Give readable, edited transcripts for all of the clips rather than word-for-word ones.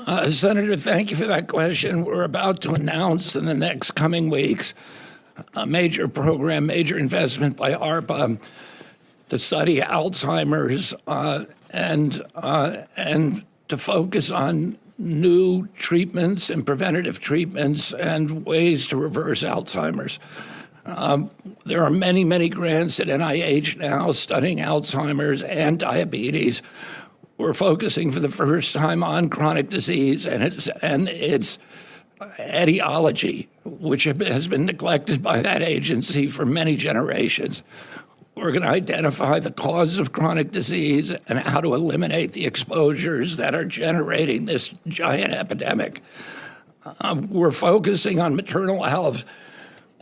Senator, thank you for that question. We're about to announce in the next coming weeks a major program, major investment by ARPA to study Alzheimer's and to focus on new treatments and preventative treatments and ways to reverse Alzheimer's. There are many, many grants at NIH now studying Alzheimer's and diabetes. We're focusing for the first time on chronic disease and its etiology, which has been neglected by that agency for many generations. We're going to identify the causes of chronic disease and how to eliminate the exposures that are generating this giant epidemic. We're focusing on maternal health.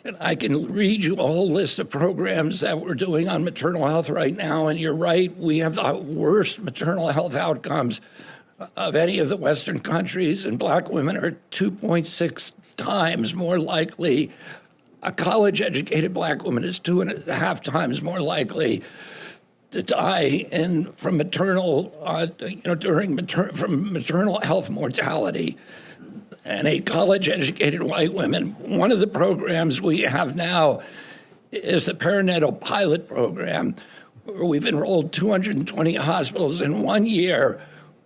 And I can read you a whole list of programs that we're doing on maternal health right now. And you're right, we have the worst maternal health outcomes of any of the Western countries. And Black women are 2.6 times more likely. A college-educated Black woman is 2.5 times more likely to die from maternal health mortality. And a college-educated white woman. One of the programs we have now is the perinatal pilot program, where we've enrolled 220 hospitals. In 1 year,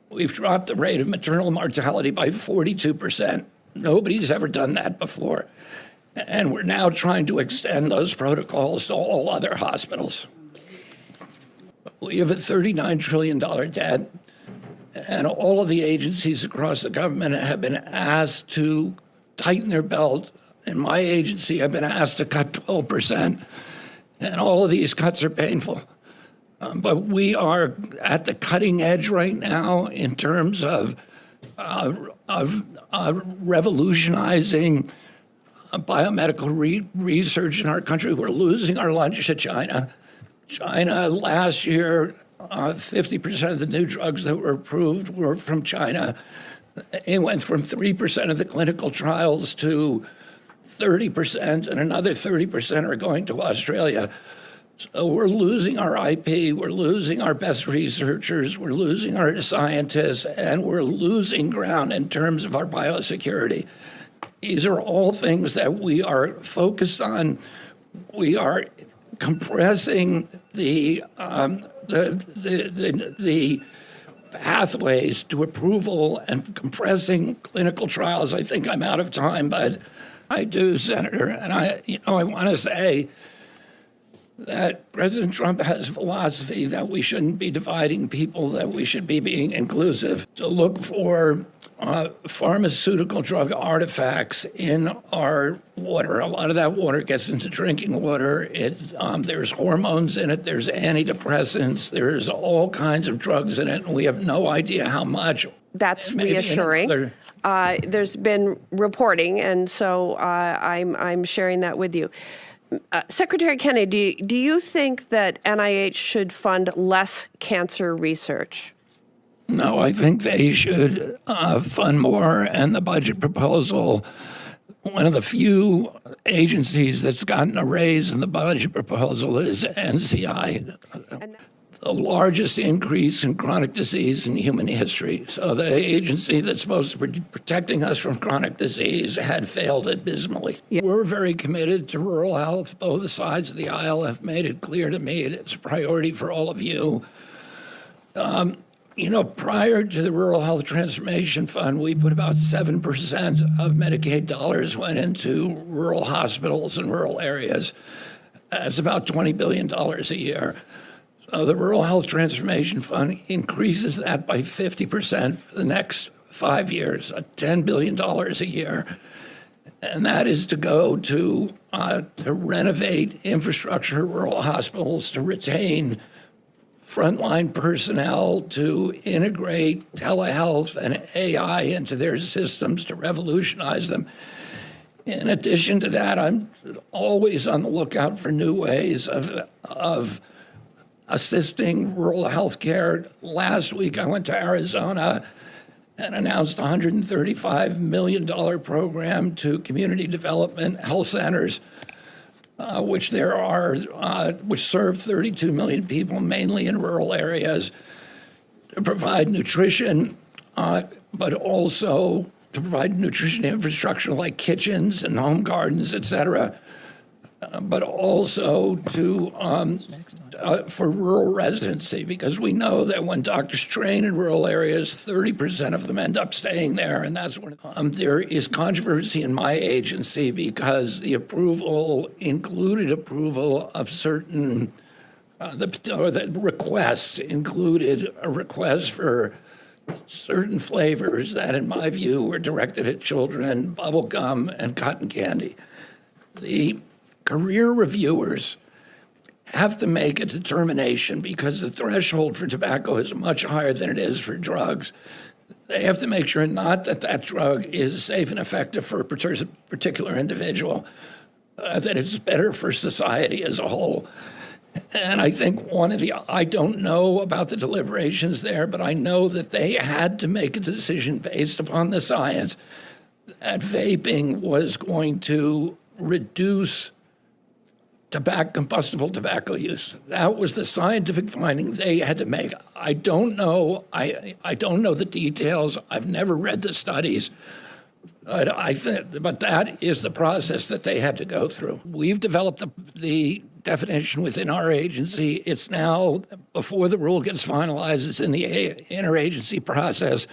we've dropped the rate of maternal mortality by 42%. Nobody's ever done that before. And we're now trying to extend those protocols to all other hospitals. We have a $39 trillion debt. And all of the agencies across the government have been asked to tighten their belt. In my agency, I've been asked to cut 12%. And all of these cuts are painful. But we are at the cutting edge right now in terms of revolutionizing biomedical research in our country. We're losing our lunch to China. China last year, 50% of the new drugs that were approved were from China. It went from 3% of the clinical trials to 30%, and another 30% are going to Australia. So we're losing our IP, we're losing our best researchers, we're losing our scientists, and we're losing ground in terms of our biosecurity. These are all things that we are focused on. We are compressing the pathways to approval and compressing clinical trials. I think I'm out of time, but I do, Senator. And I want to say that President Trump has a philosophy that we shouldn't be dividing people, that we should be being inclusive, to look for pharmaceutical drug artifacts in our water. A lot of that water gets into drinking water. There's hormones in it, there's antidepressants, there's all kinds of drugs in it, and we have no idea how much. That's reassuring. There's been reporting, and so I'm sharing that with you. Secretary Kennedy, do you think that NIH should fund less cancer research? No, I think they should fund more, and the budget proposal, one of the few agencies that's gotten a raise in the budget proposal is NCI, the largest increase in chronic disease in human history. So the agency that's supposed to be protecting us from chronic disease had failed abysmally. Yeah. We're very committed to rural health. Both sides of the aisle have made it clear to me it's a priority for all of you. Prior to the Rural Health Transformation Fund, we put about 7% of Medicaid dollars went into rural hospitals and rural areas. That's about $20 billion a year. So the Rural Health Transformation Fund increases that by 50% for the next 5 years, $10 billion a year. And that is to go to renovate infrastructure, rural hospitals, to retain frontline personnel, to integrate telehealth and AI into their systems to revolutionize them. In addition to that, I'm always on the lookout for new ways of assisting rural health care. Last week, I went to Arizona and announced a $135 million program to community development health centers, which serve 32 million people, mainly in rural areas, to provide nutrition, but also to provide nutrition infrastructure like kitchens and home gardens, et cetera, but also to for rural residency, because we know that when doctors train in rural areas, 30% of them end up staying there, and that's when there is controversy in my agency because the approval included approval of certain the request included a request for certain flavors that, in my view, were directed at children, bubble gum and cotton candy. The career reviewers have to make a determination because the threshold for tobacco is much higher than it is for drugs. They have to make sure not that that drug is safe and effective for a particular individual, that it's better for society as a whole. And I think I don't know about the deliberations there, but I know that they had to make a decision based upon the science that vaping was going to reduce combustible tobacco use. That was the scientific finding they had to make. I don't know. I don't know the details. I've never read the studies. But that is the process that they had to go through. We've developed the definition within our agency. It's now, before the rule gets finalized, it's in the interagency process.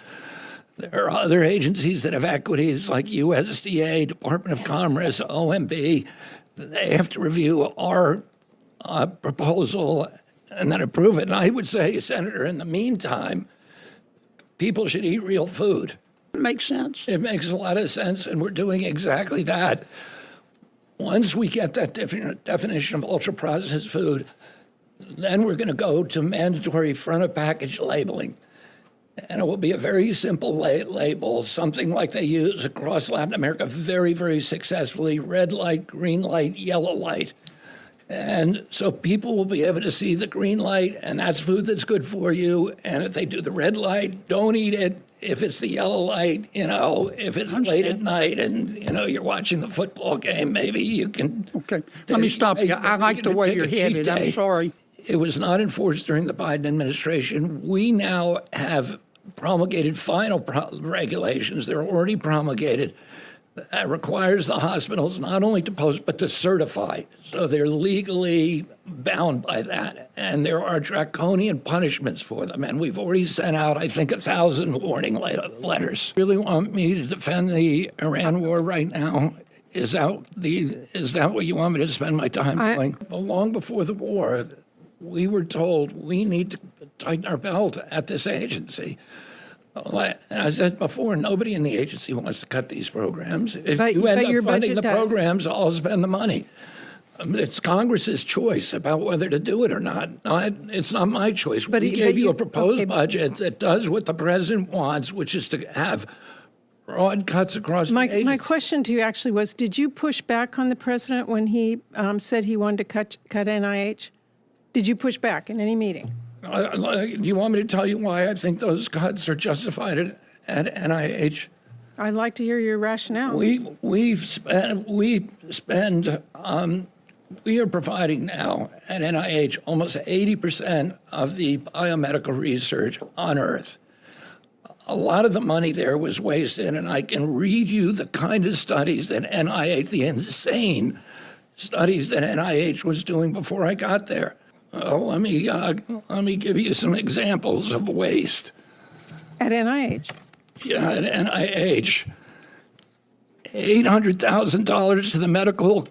There are other agencies that have equities like USDA, Department of Commerce, OMB. They have to review our proposal and then approve it. And I would say, Senator, in the meantime, people should eat real food. It makes sense. It makes a lot of sense, and we're doing exactly that. Once we get that definition of ultra-processed food, then we're going to go to mandatory front-of-package labeling. And it will be a very simple label, something like they use across Latin America very, very successfully: red light, green light, yellow light. And so people will be able to see the green light, and that's food that's good for you. And if they do the red light, don't eat it. If it's the yellow light, if it's late at night and, you're watching the football game, maybe you can. Okay, let me stop you. I like the way you're headed. I'm sorry. It was not enforced during the Biden administration. We now have promulgated final regulations. They're already promulgated. That requires the hospitals not only to post, but to certify. So they're legally bound by that. And there are draconian punishments for them. And we've already sent out, I think, 1,000 warning letters. Really want me to defend the Iran war right now? Is that what you want me to spend my time doing? Well, long before the war, we were told we need to tighten our belt at this agency. And I said before, nobody in the agency wants to cut these programs. If you end up funding the programs, I'll spend the money. It's Congress's choice about whether to do it or not. It's not my choice. We gave you a proposed budget that does what the president wants, which is to have broad cuts across the agency. My question to you actually was, did you push back on the president when he said he wanted to cut NIH? Did you push back in any meeting? Do you want me to tell you why I think those cuts are justified at NIH? I'd like to hear your rationale. We are providing now at NIH almost 80% of the biomedical research on Earth. A lot of the money there was wasted, and I can read you the kind of studies that NIH, the insane studies that NIH was doing before I got there. Let me give you some examples of waste. At NIH? Yeah, at NIH. $800,000 to the Medical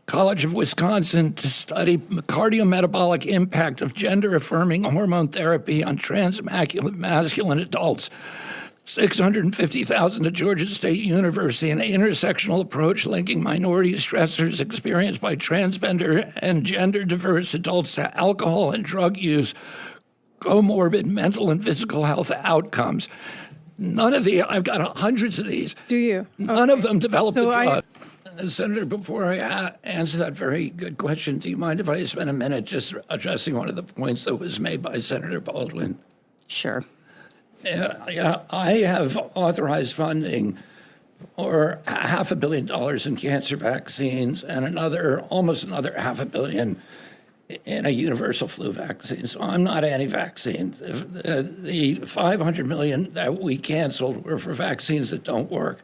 College of Wisconsin to study the cardiometabolic impact of gender-affirming hormone therapy on transmasculine adults. $650,000 to Georgia State University, an intersectional approach linking minority stressors experienced by transgender and gender-diverse adults to alcohol and drug use, comorbid mental and physical health outcomes. I've got hundreds of these. Do you? None of them developed a drug. Senator, before I answer that very good question, do you mind if I spend a minute just addressing one of the points that was made by Senator Baldwin? Sure. Yeah, I have authorized funding for $500 million in cancer vaccines and almost another $500 million in a universal flu vaccine. So I'm not anti-vaccine. The $500 million that we canceled were for vaccines that don't work.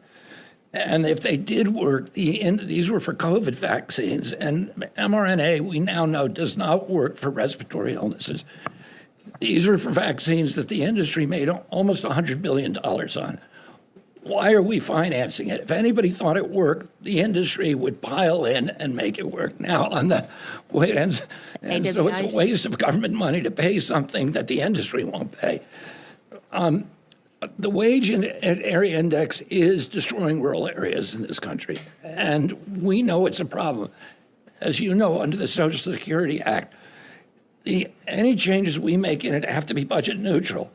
And if they did work, these were for COVID vaccines. And mRNA, we now know, does not work for respiratory illnesses. These were for vaccines that the industry made almost $100 billion on. Why are we financing it? If anybody thought it worked, the industry would pile in and make it work. Now, on the way, and so it's a waste of government money to pay something that the industry won't pay. The wage area index is destroying rural areas in this country, and we know it's a problem. As you know, under the Social Security Act, any changes we make in it have to be budget neutral.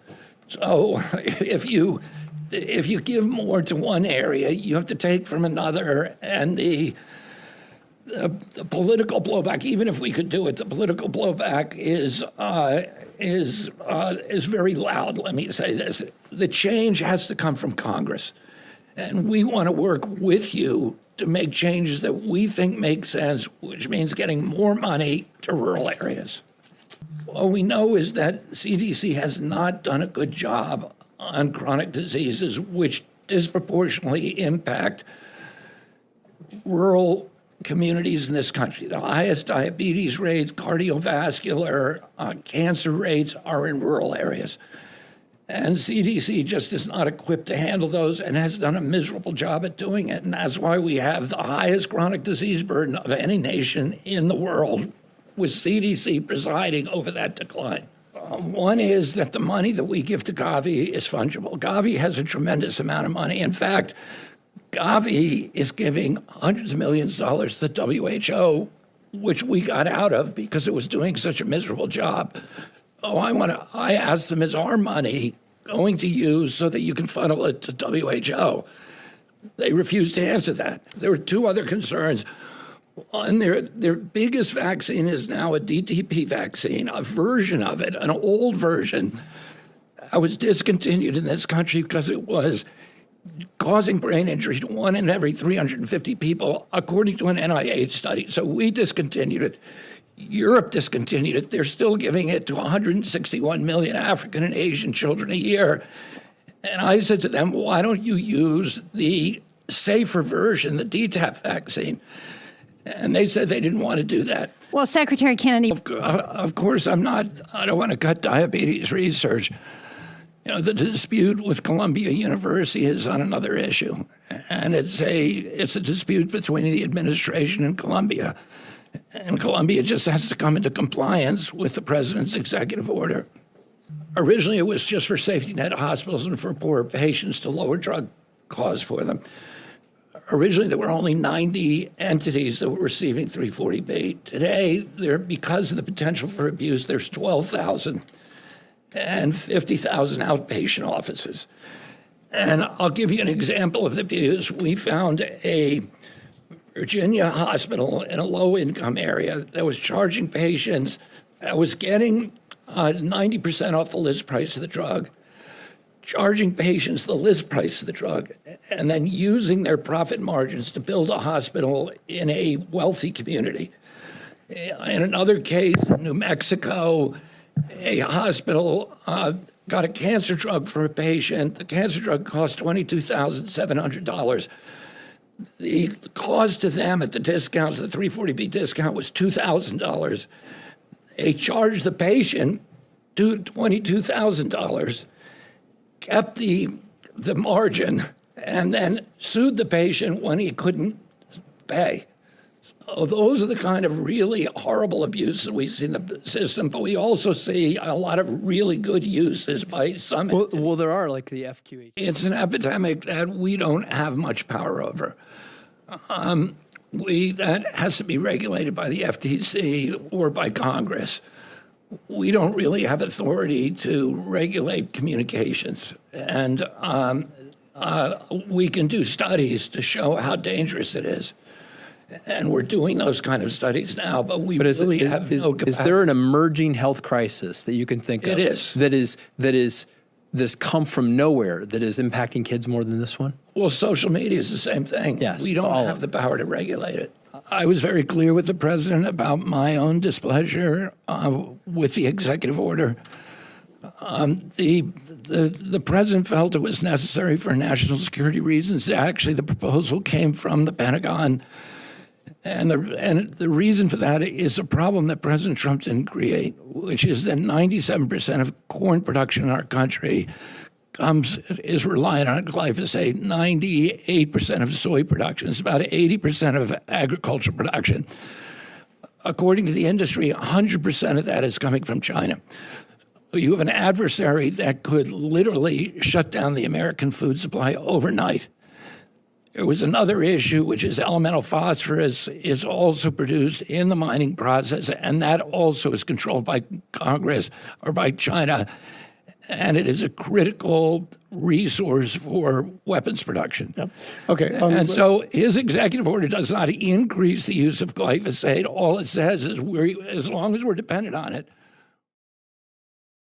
So if you give more to one area, you have to take from another, and the political blowback, even if we could do it, the political blowback is very loud. Let me say this: the change has to come from Congress, and we want to work with you to make changes that we think make sense, which means getting more money to rural areas. What we know is that CDC has not done a good job on chronic diseases, which disproportionately impact rural communities in this country. The highest diabetes rates, cardiovascular, cancer rates are in rural areas. And CDC just is not equipped to handle those and has done a miserable job at doing it. And that's why we have the highest chronic disease burden of any nation in the world, with CDC presiding over that decline. One is that the money that we give to Gavi is fungible. Gavi has a tremendous amount of money. In fact, Gavi is giving hundreds of millions of dollars to the WHO, which we got out of because it was doing such a miserable job. I asked them, is our money going to use so that you can funnel it to WHO? They refused to answer that. There were two other concerns. One, their biggest vaccine is now a DTP vaccine, a version of it, an old version. I was discontinued in this country because it was causing brain injury to 1 in every 350 people, according to an NIH study. So we discontinued it. Europe discontinued it. They're still giving it to 161 million African and Asian children a year. And I said to them, why don't you use the safer version, the DTaP vaccine? And they said they didn't want to do that. Well, Secretary Kennedy. Of course, I don't want to cut diabetes research. You know, the dispute with Columbia University is on another issue. And it's a dispute between the administration and Columbia. And Columbia just has to come into compliance with the president's executive order. Originally, it was just for safety net hospitals and for poor patients to lower drug costs for them. Originally, there were only 90 entities that were receiving 340B. Today, because of the potential for abuse, there's 12,000 and 50,000 outpatient offices. And I'll give you an example of the abuse. We found a Virginia hospital in a low-income area that was charging patients, that was getting 90% off the list price of the drug, charging patients the list price of the drug, and then using their profit margins to build a hospital in a wealthy community. In another case, in New Mexico, a hospital got a cancer drug for a patient. The cancer drug cost $22,700. The cost to them at the discounts, the 340B discount, was $2,000. They charged the patient $22,000, kept the margin, and then sued the patient when he couldn't pay. So those are the kind of really horrible abuses we see in the system, but we also see a lot of really good uses by some. Well, there are, like the FQH. It's an epidemic that we don't have much power over. That has to be regulated by the FTC or by Congress. We don't really have authority to regulate communications. And we can do studies to show how dangerous it is. And we're doing those kind of studies now, but we really have no capacity. Is there an emerging health crisis that you can think of? It is. That has come from nowhere, that is impacting kids more than this one? Well, social media is the same thing. Yes, we don't have the power to regulate it. I was very clear with the president about my own displeasure with the executive order. The president felt it was necessary for national security reasons. Actually, the proposal came from the Pentagon. And the reason for that is a problem that President Trump didn't create, which is that 97% of corn production in our country is reliant on glyphosate. 98% of soy production is about 80% of agricultural production. According to the industry, 100% of that is coming from China. You have an adversary that could literally shut down the American food supply overnight. There was another issue, which is elemental phosphorus is also produced in the mining process, and that also is controlled by Congress or by China. And it is a critical resource for weapons production. Yep. Okay. And so his executive order does not increase the use of glyphosate. All it says is as long as we're dependent on it,